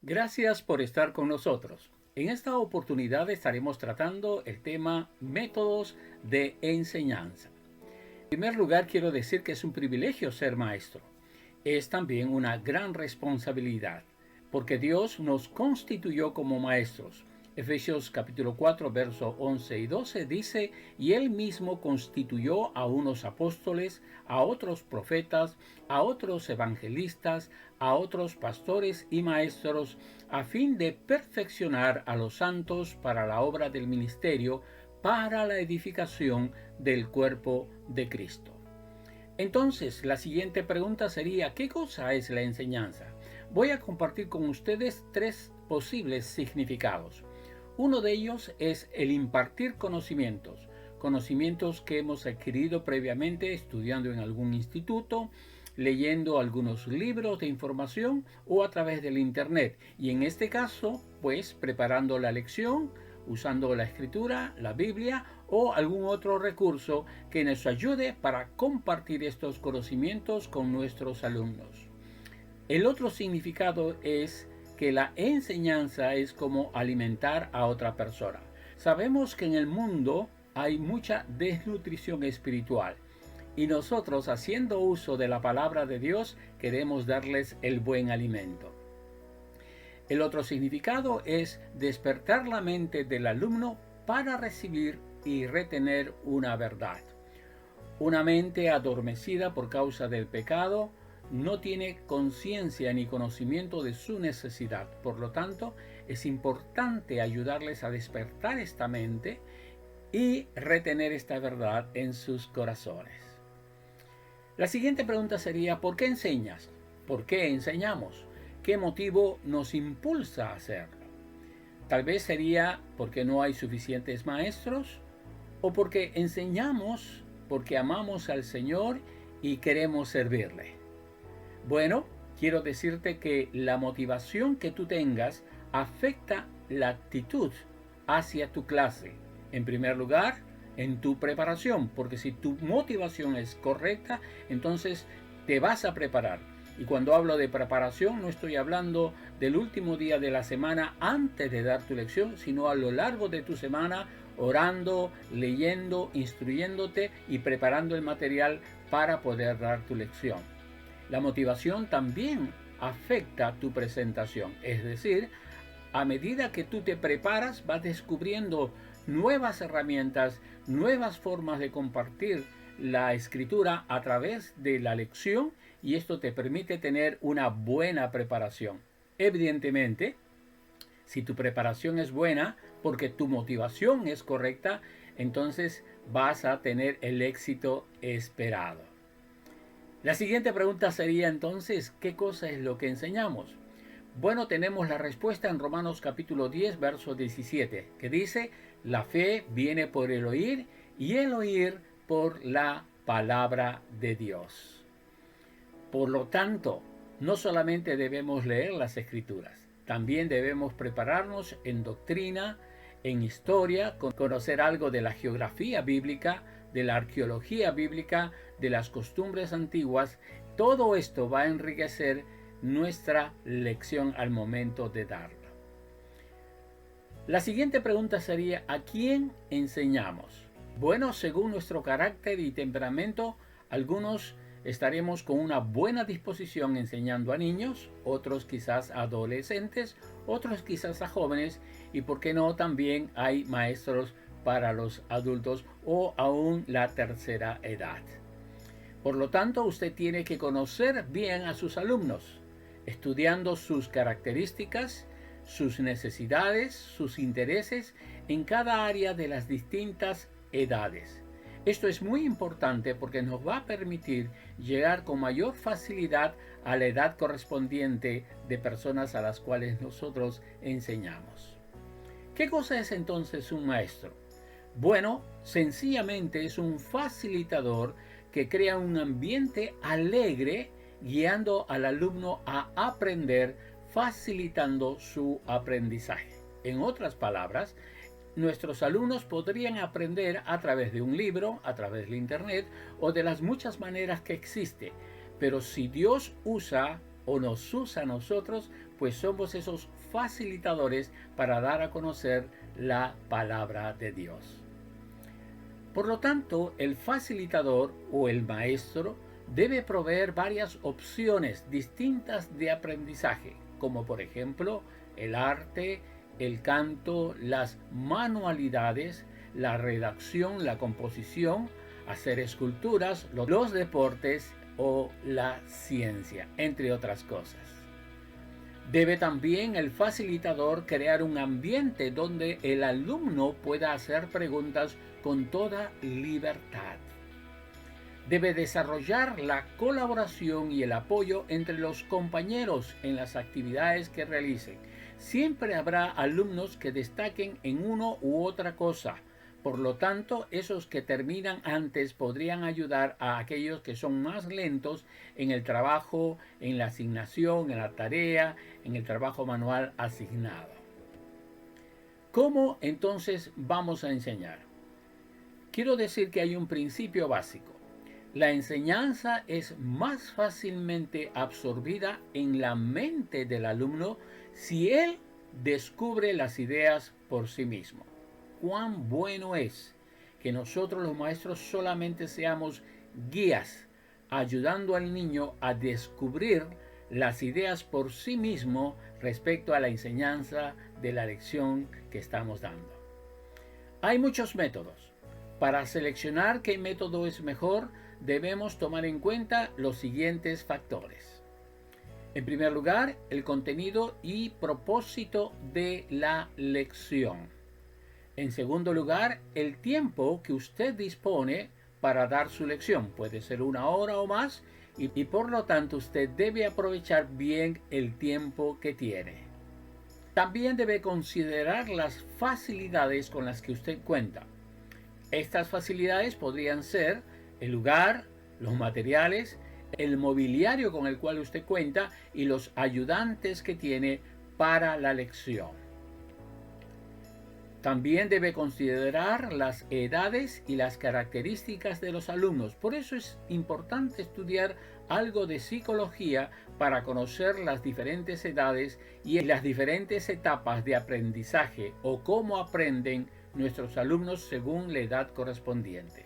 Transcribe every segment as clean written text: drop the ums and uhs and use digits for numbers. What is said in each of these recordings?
Gracias por estar con nosotros. En esta oportunidad estaremos tratando el tema métodos de enseñanza. En primer lugar, quiero decir que es un privilegio ser maestro. Es también una gran responsabilidad, porque Dios nos constituyó como maestros. Efesios capítulo 4, versos 11 y 12 dice, y Él mismo constituyó a unos apóstoles, a otros profetas, a otros evangelistas, a otros pastores y maestros, a fin de perfeccionar a los santos para la obra del ministerio, para la edificación del cuerpo de Cristo. Entonces, la siguiente pregunta sería, ¿qué cosa es la enseñanza? Voy a compartir con ustedes tres posibles significados. Uno de ellos es el impartir conocimientos que hemos adquirido previamente estudiando en algún instituto, leyendo algunos libros de información o a través del internet. Y en este caso, pues preparando la lección, usando la escritura, la Biblia o algún otro recurso que nos ayude para compartir estos conocimientos con nuestros alumnos. El otro significado es que la enseñanza es como alimentar a otra persona. Sabemos que en el mundo hay mucha desnutrición espiritual y nosotros, haciendo uso de la palabra de Dios, queremos darles el buen alimento. El otro significado es despertar la mente del alumno para recibir y retener una verdad. Una mente adormecida por causa del pecado no tiene conciencia ni conocimiento de su necesidad. Por lo tanto, es importante ayudarles a despertar esta mente y retener esta verdad en sus corazones. La siguiente pregunta sería, ¿por qué enseñas? ¿Por qué enseñamos? ¿Qué motivo nos impulsa a hacerlo? Tal vez sería porque no hay suficientes maestros o porque enseñamos porque amamos al Señor y queremos servirle. Bueno, quiero decirte que la motivación que tú tengas afecta la actitud hacia tu clase. En primer lugar, en tu preparación, porque si tu motivación es correcta, entonces te vas a preparar. Y cuando hablo de preparación, no estoy hablando del último día de la semana antes de dar tu lección, sino a lo largo de tu semana, orando, leyendo, instruyéndote y preparando el material para poder dar tu lección. La motivación también afecta tu presentación, es decir, a medida que tú te preparas, vas descubriendo nuevas herramientas, nuevas formas de compartir la escritura a través de la lección y esto te permite tener una buena preparación. Evidentemente, si tu preparación es buena porque tu motivación es correcta, entonces vas a tener el éxito esperado. La siguiente pregunta sería entonces, ¿qué cosa es lo que enseñamos? Bueno, tenemos la respuesta en Romanos capítulo 10, verso 17, que dice, la fe viene por el oír y el oír por la palabra de Dios. Por lo tanto, no solamente debemos leer las escrituras, también debemos prepararnos en doctrina, en historia, conocer algo de la geografía bíblica, de la arqueología bíblica, de las costumbres antiguas. Todo esto va a enriquecer nuestra lección al momento de darla. La siguiente pregunta sería, ¿a quién enseñamos? Bueno, según nuestro carácter y temperamento, algunos estaremos con una buena disposición enseñando a niños, otros quizás a adolescentes, otros quizás a jóvenes y por qué no también hay maestros para los adultos o aún la tercera edad. Por lo tanto, usted tiene que conocer bien a sus alumnos, estudiando sus características, sus necesidades, sus intereses en cada área de las distintas edades. Esto es muy importante porque nos va a permitir llegar con mayor facilidad a la edad correspondiente de personas a las cuales nosotros enseñamos. ¿Qué cosa es entonces un maestro? Bueno, sencillamente es un facilitador que crea un ambiente alegre, guiando al alumno a aprender, facilitando su aprendizaje. En otras palabras, nuestros alumnos podrían aprender a través de un libro, a través de internet o de las muchas maneras que existe. Pero si Dios usa o nos usa a nosotros, pues somos esos facilitadores para dar a conocer la palabra de Dios. Por lo tanto, el facilitador o el maestro debe proveer varias opciones distintas de aprendizaje, como por ejemplo el arte, el canto, las manualidades, la redacción, la composición, hacer esculturas, los deportes o la ciencia, entre otras cosas. Debe también el facilitador crear un ambiente donde el alumno pueda hacer preguntas con toda libertad. Debe desarrollar la colaboración y el apoyo entre los compañeros en las actividades que realicen. Siempre habrá alumnos que destaquen en uno u otra cosa. Por lo tanto, esos que terminan antes podrían ayudar a aquellos que son más lentos en el trabajo, en la asignación, en la tarea, en el trabajo manual asignado. ¿Cómo entonces vamos a enseñar? Quiero decir que hay un principio básico. La enseñanza es más fácilmente absorbida en la mente del alumno si él descubre las ideas por sí mismo. Cuán bueno es que nosotros los maestros solamente seamos guías, ayudando al niño a descubrir las ideas por sí mismo respecto a la enseñanza de la lección que estamos dando. Hay muchos métodos. Para seleccionar qué método es mejor, debemos tomar en cuenta los siguientes factores. En primer lugar, el contenido y propósito de la lección. En segundo lugar, el tiempo que usted dispone para dar su lección. Puede ser 1 hora o más y por lo tanto usted debe aprovechar bien el tiempo que tiene. También debe considerar las facilidades con las que usted cuenta. Estas facilidades podrían ser el lugar, los materiales, el mobiliario con el cual usted cuenta y los ayudantes que tiene para la lección. También debe considerar las edades y las características de los alumnos. Por eso es importante estudiar algo de psicología para conocer las diferentes edades y las diferentes etapas de aprendizaje o cómo aprenden nuestros alumnos según la edad correspondiente.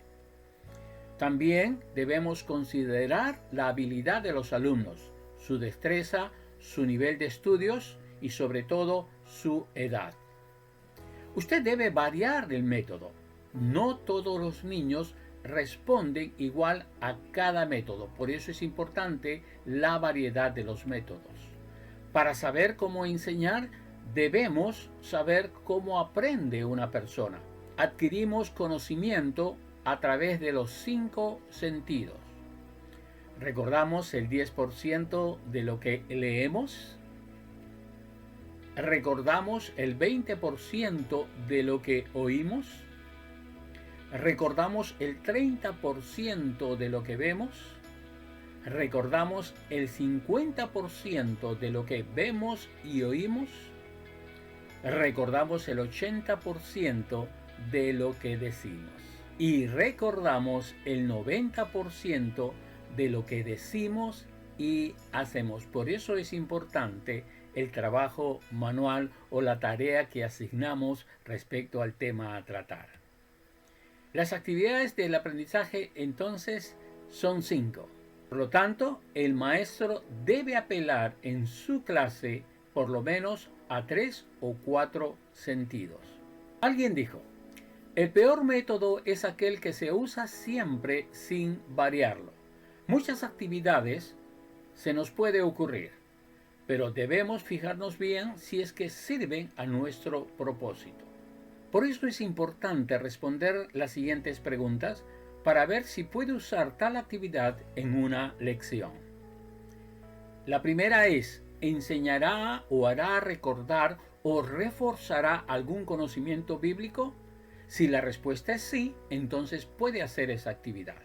También debemos considerar la habilidad de los alumnos, su destreza, su nivel de estudios y sobre todo su edad. Usted debe variar el método. No todos los niños responden igual a cada método, por eso es importante la variedad de los métodos. Para saber cómo enseñar, debemos saber cómo aprende una persona. Adquirimos conocimiento a través de los 5 sentidos. Recordamos el 10% de lo que leemos. Recordamos el 20% de lo que oímos. Recordamos el 30% de lo que vemos. Recordamos el 50% de lo que vemos y oímos. Recordamos el 80% de lo que decimos. Y recordamos el 90% de lo que decimos y hacemos. Por eso es importante el trabajo manual o la tarea que asignamos respecto al tema a tratar. Las actividades del aprendizaje entonces son 5. Por lo tanto, el maestro debe apelar en su clase por lo menos a 3 o 4 sentidos. Alguien dijo, el peor método es aquel que se usa siempre sin variarlo. Muchas actividades se nos puede ocurrir, pero debemos fijarnos bien si es que sirven a nuestro propósito. Por eso es importante responder las siguientes preguntas para ver si puede usar tal actividad en una lección. La primera es, ¿enseñará o hará recordar o reforzará algún conocimiento bíblico? Si la respuesta es sí, entonces puede hacer esa actividad.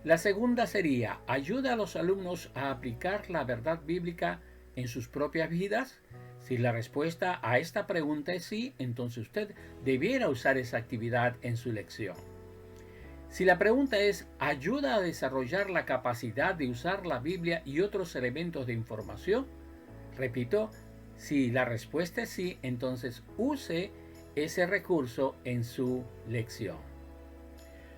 La segunda sería, ¿ayuda a los alumnos a aplicar la verdad bíblica en sus propias vidas? Si la respuesta a esta pregunta es sí, entonces usted debiera usar esa actividad en su lección. Si la pregunta es, ¿ayuda a desarrollar la capacidad de usar la Biblia y otros elementos de información? Repito, si la respuesta es sí, entonces use ese recurso en su lección.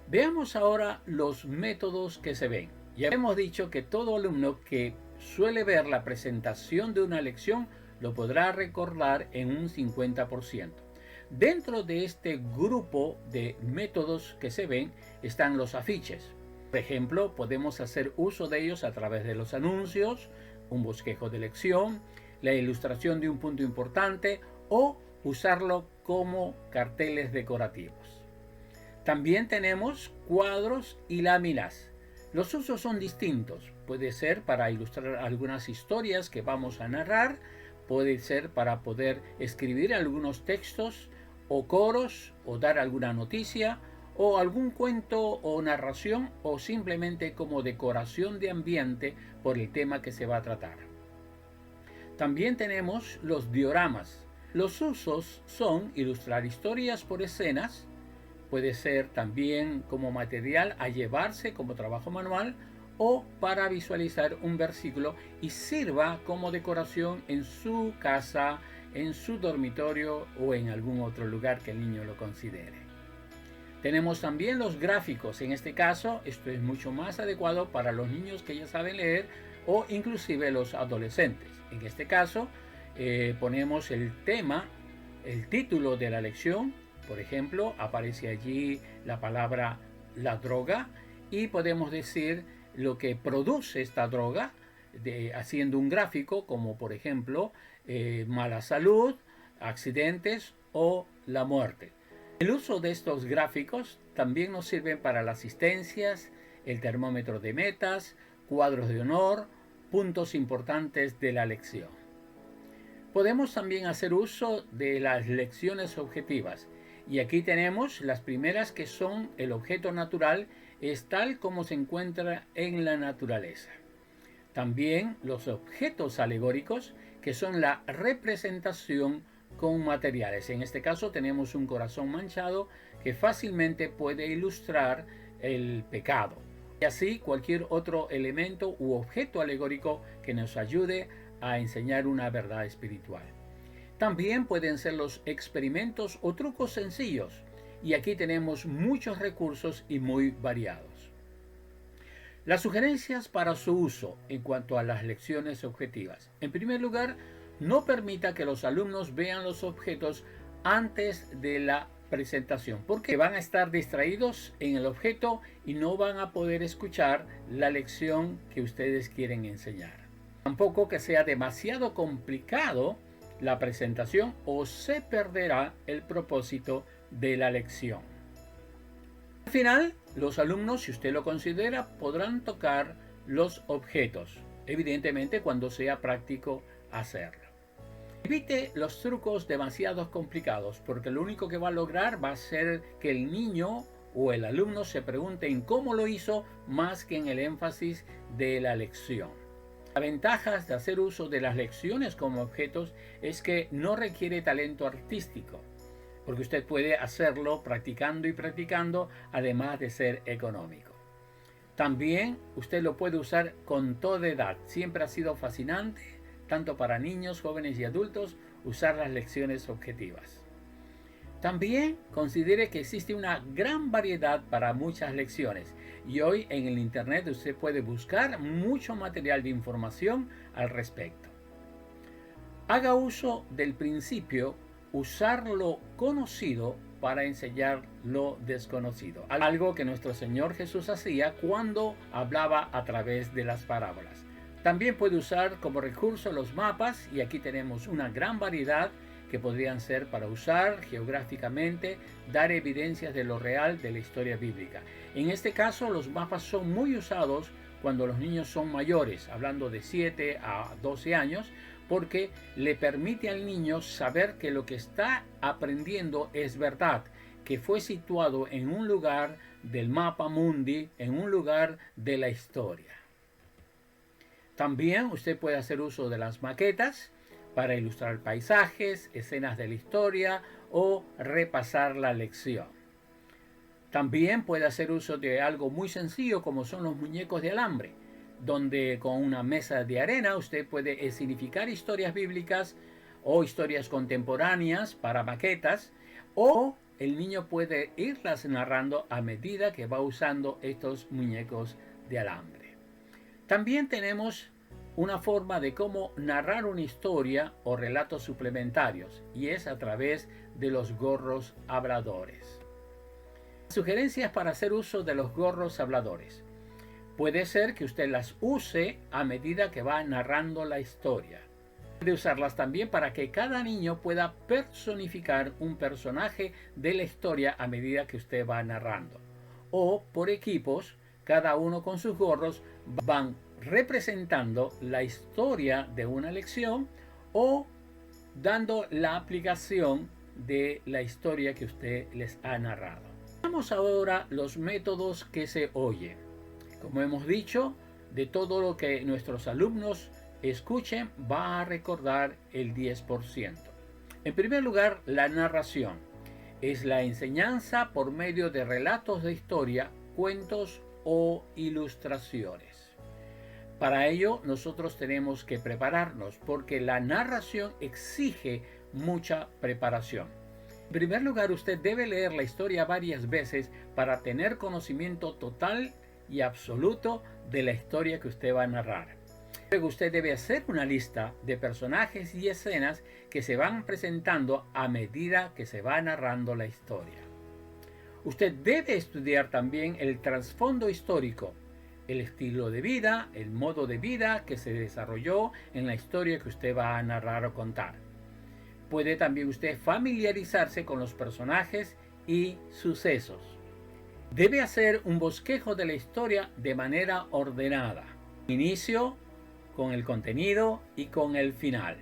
Veamos ahora los métodos que se ven. Ya hemos dicho que todo alumno que suele ver la presentación de una lección lo podrá recordar en un 50%. Dentro de este grupo de métodos que se ven están los afiches. Por ejemplo, podemos hacer uso de ellos a través de los anuncios, un bosquejo de lección, la ilustración de un punto importante o usarlo como carteles decorativos. También tenemos cuadros y láminas. Los usos son distintos. Puede ser para ilustrar algunas historias que vamos a narrar, puede ser para poder escribir algunos textos o coros o dar alguna noticia o algún cuento o narración o simplemente como decoración de ambiente por el tema que se va a tratar. También tenemos los dioramas. Los usos son ilustrar historias por escenas, puede ser también como material a llevarse como trabajo manual o para visualizar un versículo y sirva como decoración en su casa, en su dormitorio o en algún otro lugar que el niño lo considere. Tenemos también los gráficos. En este caso, esto es mucho más adecuado para los niños que ya saben leer o inclusive los adolescentes. En este caso, ponemos el tema, el título de la lección. Por ejemplo, aparece allí la palabra la droga y podemos decir lo que produce esta droga haciendo un gráfico como por ejemplo mala salud, accidentes o la muerte. El uso de estos gráficos también nos sirven para las asistencias, el termómetro de metas, cuadros de honor, puntos importantes de la lección. Podemos también hacer uso de las lecciones objetivas. Y aquí tenemos las primeras que son el objeto natural es tal como se encuentra en la naturaleza. También los objetos alegóricos que son la representación con materiales. En este caso tenemos un corazón manchado que fácilmente puede ilustrar el pecado. Y así cualquier otro elemento u objeto alegórico que nos ayude a enseñar una verdad espiritual. También pueden ser los experimentos o trucos sencillos, y aquí tenemos muchos recursos y muy variados. Las sugerencias para su uso en cuanto a las lecciones objetivas. En primer lugar, no permita que los alumnos vean los objetos antes de la presentación, porque van a estar distraídos en el objeto y no van a poder escuchar la lección que ustedes quieren enseñar. Tampoco que sea demasiado complicado la presentación o se perderá el propósito de la lección. Al final, los alumnos, si usted lo considera, podrán tocar los objetos, evidentemente cuando sea práctico hacerlo. Evite los trucos demasiado complicados, porque lo único que va a lograr va a ser que el niño o el alumno se pregunte en cómo lo hizo más que en el énfasis de la lección. Las ventajas de hacer uso de las lecciones como objetos es que no requiere talento artístico, porque usted puede hacerlo practicando y practicando, además de ser económico. También usted lo puede usar con toda edad. Siempre ha sido fascinante, tanto para niños, jóvenes y adultos, usar las lecciones objetivas. También considere que existe una gran variedad para muchas lecciones y hoy en el internet usted puede buscar mucho material de información al respecto. Haga uso del principio usar lo conocido para enseñar lo desconocido, algo que nuestro Señor Jesús hacía cuando hablaba a través de las parábolas. También puede usar como recurso los mapas y aquí tenemos una gran variedad que podrían ser para usar geográficamente, dar evidencias de lo real de la historia bíblica. En este caso, los mapas son muy usados cuando los niños son mayores, hablando de 7 a 12 años, porque le permite al niño saber que lo que está aprendiendo es verdad, que fue situado en un lugar del mapa mundi, en un lugar de la historia. También usted puede hacer uso de las maquetas para ilustrar paisajes, escenas de la historia o repasar la lección. También puede hacer uso de algo muy sencillo como son los muñecos de alambre. donde con una mesa de arena usted puede escenificar historias bíblicas o historias contemporáneas para maquetas, o el niño puede irlas narrando a medida que va usando estos muñecos de alambre. También tenemos una forma de cómo narrar una historia o relatos suplementarios, y es a través de los gorros habladores. Sugerencias para hacer uso de los gorros habladores. Puede ser que usted las use a medida que va narrando la historia. Puede usarlas también para que cada niño pueda personificar un personaje de la historia a medida que usted va narrando. O por equipos, cada uno con sus gorros van representando la historia de una lección o dando la aplicación de la historia que usted les ha narrado. Veamos ahora los métodos que se oyen. Como hemos dicho, de todo lo que nuestros alumnos escuchen, va a recordar el 10%. En primer lugar, la narración. Es la enseñanza por medio de relatos de historia, cuentos o ilustraciones. Para ello, nosotros tenemos que prepararnos, porque la narración exige mucha preparación. En primer lugar, usted debe leer la historia varias veces para tener conocimiento total y absoluto de la historia que usted va a narrar. Luego usted debe hacer una lista de personajes y escenas que se van presentando a medida que se va narrando la historia. Usted debe estudiar también el trasfondo histórico, el estilo de vida, el modo de vida que se desarrolló en la historia que usted va a narrar o contar. Puede también usted familiarizarse con los personajes y sucesos. Debe hacer un bosquejo de la historia de manera ordenada. Inicio, con el contenido y con el final.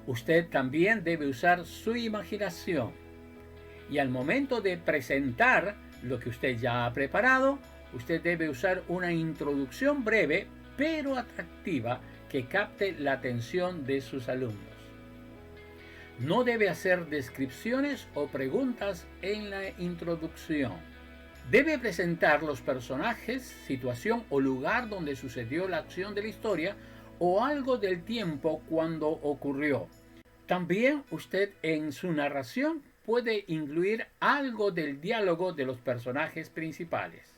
Usted también debe usar su imaginación. Y al momento de presentar lo que usted ya ha preparado, usted debe usar una introducción breve pero atractiva que capte la atención de sus alumnos. No debe hacer descripciones o preguntas en la introducción. Debe presentar los personajes, situación o lugar donde sucedió la acción de la historia o algo del tiempo cuando ocurrió. También usted en su narración puede incluir algo del diálogo de los personajes principales.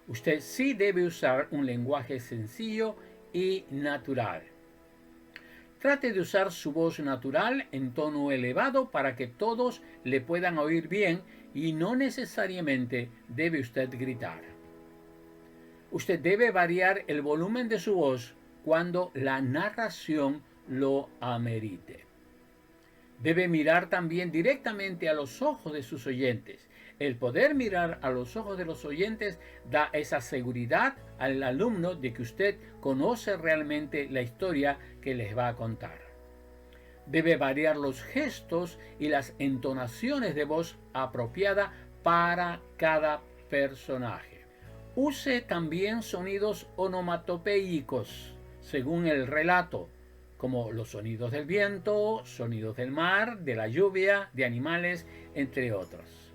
Usted sí debe usar un lenguaje sencillo y natural. Trate de usar su voz natural en tono elevado para que todos le puedan oír bien y no necesariamente debe usted gritar. Usted debe variar el volumen de su voz cuando la narración lo amerite. Debe mirar también directamente a los ojos de sus oyentes. El poder mirar a los ojos de los oyentes da esa seguridad al alumno de que usted conoce realmente la historia que les va a contar. Debe variar los gestos y las entonaciones de voz apropiada para cada personaje. Use también sonidos onomatopeicos según el relato, como los sonidos del viento, sonidos del mar, de la lluvia, de animales, entre otros.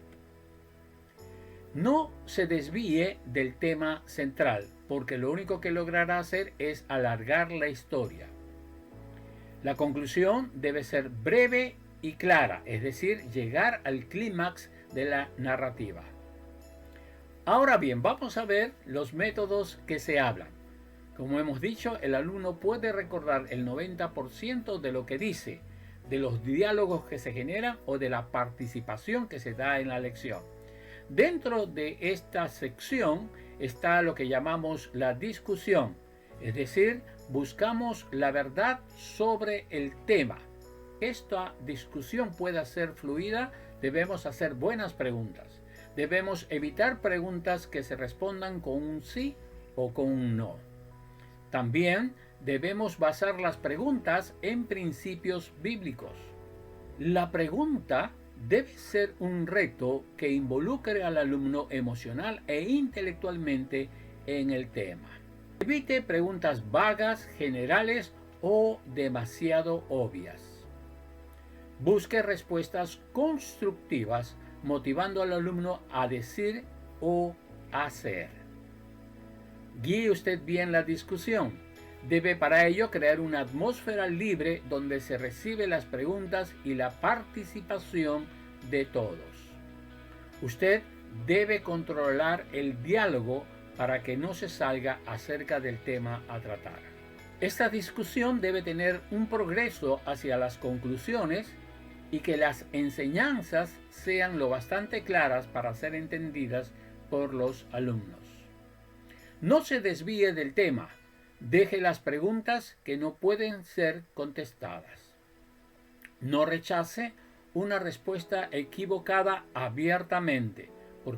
No se desvíe del tema central, porque lo único que logrará hacer es alargar la historia. La conclusión debe ser breve y clara, es decir, llegar al clímax de la narrativa. Ahora bien, vamos a ver los métodos que se hablan. Como hemos dicho, el alumno puede recordar el 90% de lo que dice, de los diálogos que se generan o de la participación que se da en la lección. Dentro de esta sección está lo que llamamos la discusión, es decir, buscamos la verdad sobre el tema. Esta discusión pueda ser fluida, debemos hacer buenas preguntas. Debemos evitar preguntas que se respondan con un sí o con un no. También debemos basar las preguntas en principios bíblicos. La pregunta debe ser un reto que involucre al alumno emocional e intelectualmente en el tema. Evite preguntas vagas, generales o demasiado obvias. Busque respuestas constructivas, motivando al alumno a decir o hacer. Guíe usted bien la discusión. Debe para ello crear una atmósfera libre donde se reciben las preguntas y la participación de todos. Usted debe controlar el diálogo para que no se salga acerca del tema a tratar. Esta discusión debe tener un progreso hacia las conclusiones y que las enseñanzas sean lo bastante claras para ser entendidas por los alumnos. No se desvíe del tema. Deje las preguntas que no pueden ser contestadas. No rechace una respuesta equivocada abiertamente,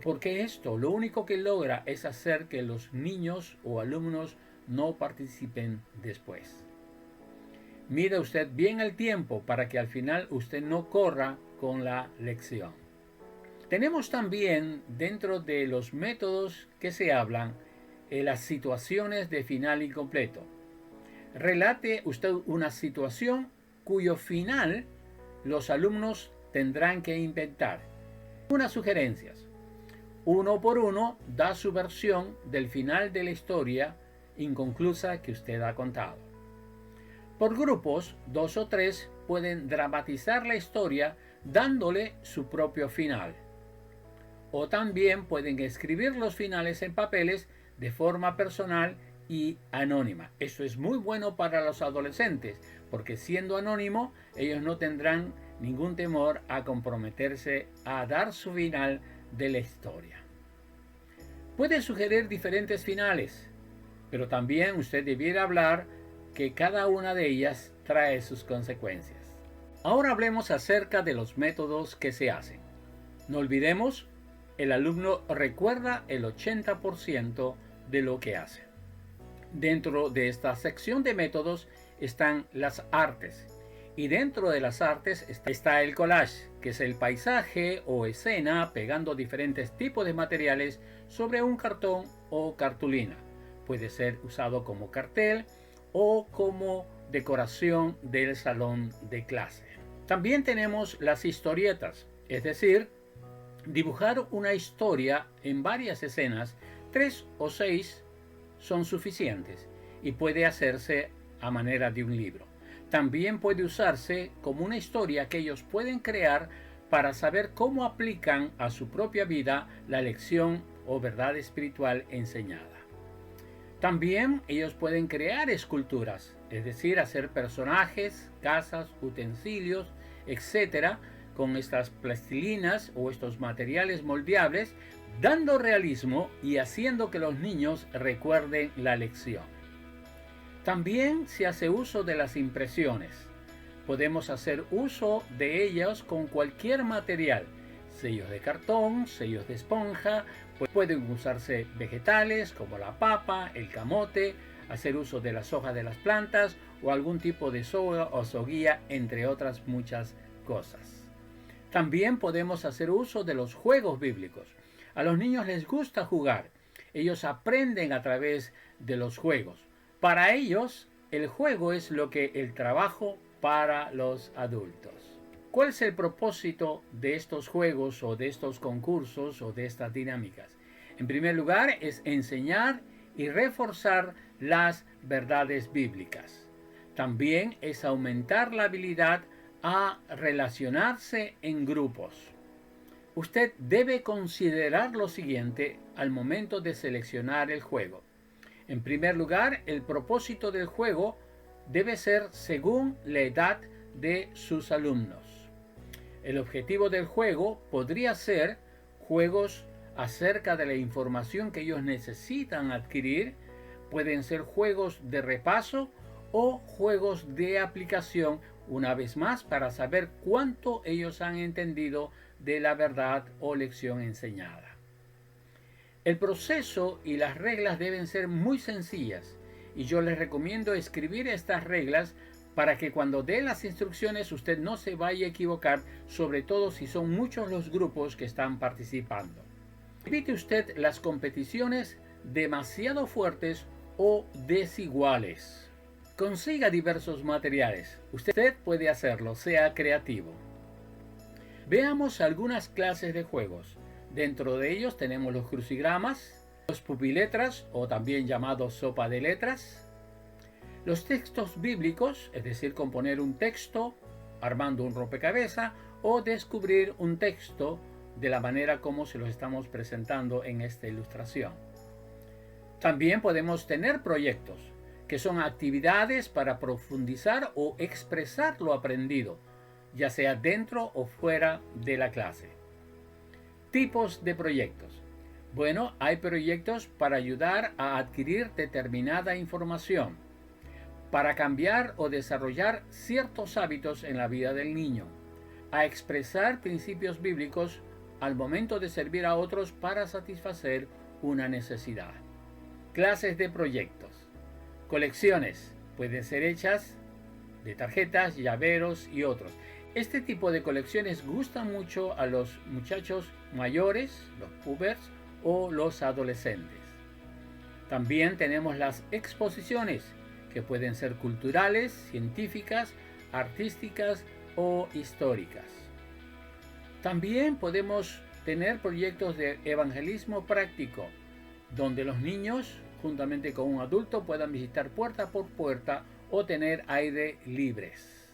porque esto lo único que logra es hacer que los niños o alumnos no participen después. Mida usted bien el tiempo para que al final usted no corra con la lección. Tenemos también dentro de los métodos que se hablan las situaciones de final incompleto. Relate usted una situación cuyo final los alumnos tendrán que inventar. Unas sugerencias. Uno por uno da su versión del final de la historia inconclusa que usted ha contado. Por grupos, 2 o 3 pueden dramatizar la historia dándole su propio final. O también pueden escribir los finales en papeles de forma personal y anónima. Eso es muy bueno para los adolescentes, porque siendo anónimo, ellos no tendrán ningún temor a comprometerse a dar su final de la historia. Puede sugerir diferentes finales, pero también usted debiera hablar que cada una de ellas trae sus consecuencias. Ahora hablemos acerca de los métodos que se hacen. No olvidemos, el alumno recuerda el 80% de lo que hace. Dentro de esta sección de métodos están las artes. Y dentro de las artes está el collage, que es el paisaje o escena pegando diferentes tipos de materiales sobre un cartón o cartulina. Puede ser usado como cartel o como decoración del salón de clase. También tenemos las historietas, es decir, dibujar una historia en varias escenas. 3 o 6 son suficientes y puede hacerse a manera de un libro. También puede usarse como una historia que ellos pueden crear para saber cómo aplican a su propia vida la lección o verdad espiritual enseñada. También ellos pueden crear esculturas, es decir, hacer personajes, casas, utensilios, etc., con estas plastilinas o estos materiales moldeables, dando realismo y haciendo que los niños recuerden la lección. También se hace uso de las impresiones. Podemos hacer uso de ellas con cualquier material, sellos de cartón, sellos de esponja, pueden usarse vegetales como la papa, el camote, hacer uso de las hojas de las plantas o algún tipo de soga o soguía, entre otras muchas cosas. También podemos hacer uso de los juegos bíblicos. A los niños les gusta jugar. Ellos aprenden a través de los juegos. Para ellos, el juego es lo que el trabajo para los adultos. ¿Cuál es el propósito de estos juegos o de estos concursos o de estas dinámicas? En primer lugar, es enseñar y reforzar las verdades bíblicas. También es aumentar la habilidad a relacionarse en grupos. Usted debe considerar lo siguiente al momento de seleccionar el juego. En primer lugar, el propósito del juego debe ser según la edad de sus alumnos. El objetivo del juego podría ser juegos acerca de la información que ellos necesitan adquirir, pueden ser juegos de repaso o juegos de aplicación, una vez más, para saber cuánto ellos han entendido de la verdad o lección enseñada. El proceso y las reglas deben ser muy sencillas y yo les recomiendo escribir estas reglas para que cuando dé las instrucciones usted no se vaya a equivocar, sobre todo si son muchos los grupos que están participando. Evite usted las competiciones demasiado fuertes o desiguales. Consiga diversos materiales. Usted puede hacerlo, sea creativo. Veamos algunas clases de juegos. Dentro de ellos tenemos los crucigramas, Los pupiletras, o también llamados sopa de letras. Los textos bíblicos, es decir, componer un texto armando un rompecabezas o descubrir un texto de la manera como se los estamos presentando en esta ilustración. También podemos tener proyectos, que son actividades para profundizar o expresar lo aprendido, ya sea dentro o fuera de la clase. Tipos de proyectos. Bueno, hay proyectos para ayudar a adquirir determinada información, para cambiar o desarrollar ciertos hábitos en la vida del niño, a expresar principios bíblicos al momento de servir a otros para satisfacer una necesidad. Clases de proyectos. Colecciones pueden ser hechas de tarjetas, llaveros y otros. Este tipo de colecciones gustan mucho a los muchachos mayores, los pubers o los adolescentes. También tenemos las exposiciones, que pueden ser culturales, científicas, artísticas o históricas. También podemos tener proyectos de evangelismo práctico, donde los niños, juntamente con un adulto, puedan visitar puerta por puerta o tener aire libres.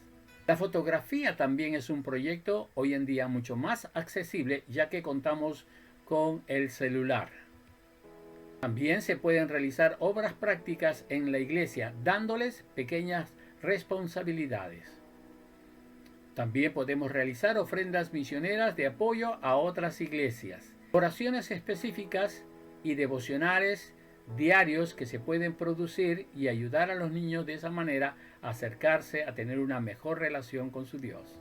La fotografía también es un proyecto hoy en día mucho más accesible, ya que contamos con el celular. También se pueden realizar obras prácticas en la iglesia, dándoles pequeñas responsabilidades. También podemos realizar ofrendas misioneras de apoyo a otras iglesias, oraciones específicas y devocionales diarios que se pueden producir y ayudar a los niños de esa manera a acercarse a tener una mejor relación con su Dios.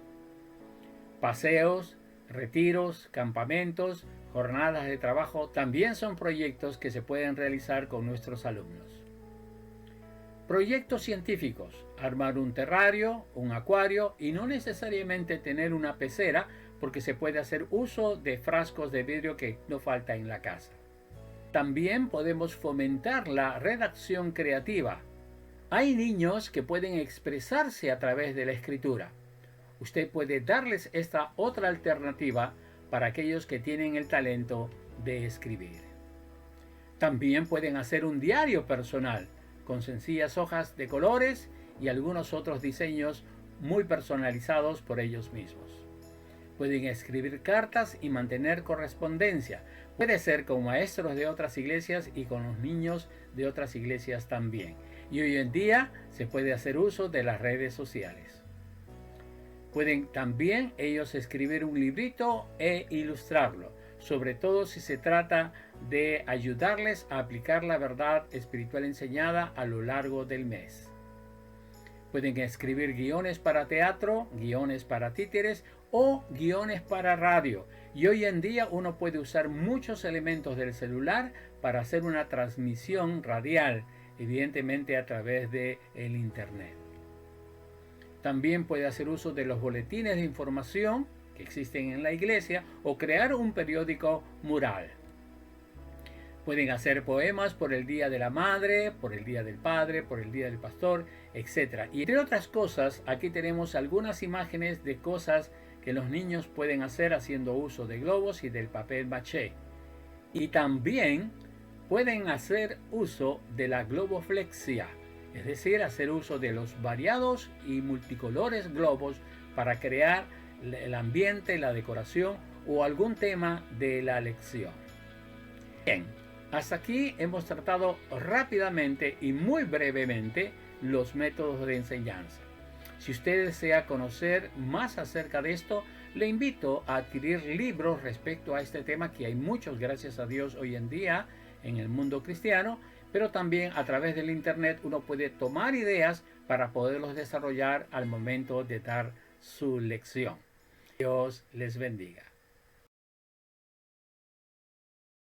Paseos, retiros, campamentos, jornadas de trabajo también son proyectos que se pueden realizar con nuestros alumnos. Proyectos científicos: armar un terrario, un acuario y no necesariamente tener una pecera, porque se puede hacer uso de frascos de vidrio que no falta en la casa. También podemos fomentar la redacción creativa. Hay niños que pueden expresarse a través de la escritura. Usted puede darles esta otra alternativa para aquellos que tienen el talento de escribir. También pueden hacer un diario personal con sencillas hojas de colores y algunos otros diseños muy personalizados por ellos mismos. Pueden escribir cartas y mantener correspondencia. Puede ser con maestros de otras iglesias y con los niños de otras iglesias también. Y hoy en día se puede hacer uso de las redes sociales. Pueden también ellos escribir un librito e ilustrarlo, sobre todo si se trata de ayudarles a aplicar la verdad espiritual enseñada a lo largo del mes. Pueden escribir guiones para teatro, guiones para títeres o guiones para radio. Y hoy en día uno puede usar muchos elementos del celular para hacer una transmisión radial, evidentemente a través del internet. También puede hacer uso de los boletines de información que existen en la iglesia o crear un periódico mural. Pueden hacer poemas por el Día de la Madre, por el Día del Padre, por el Día del Pastor, etc. Y entre otras cosas, aquí tenemos algunas imágenes de cosas que los niños pueden hacer haciendo uso de globos y del papel maché. Y también pueden hacer uso de la globoflexia, es decir, hacer uso de los variados y multicolores globos para crear el ambiente, la decoración o algún tema de la lección. Bien, hasta aquí hemos tratado rápidamente y muy brevemente los métodos de enseñanza. Si usted desea conocer más acerca de esto, le invito a adquirir libros respecto a este tema, que hay muchos, gracias a Dios, hoy en día en el mundo cristiano, pero también a través del internet uno puede tomar ideas para poderlos desarrollar al momento de dar su lección. Dios les bendiga.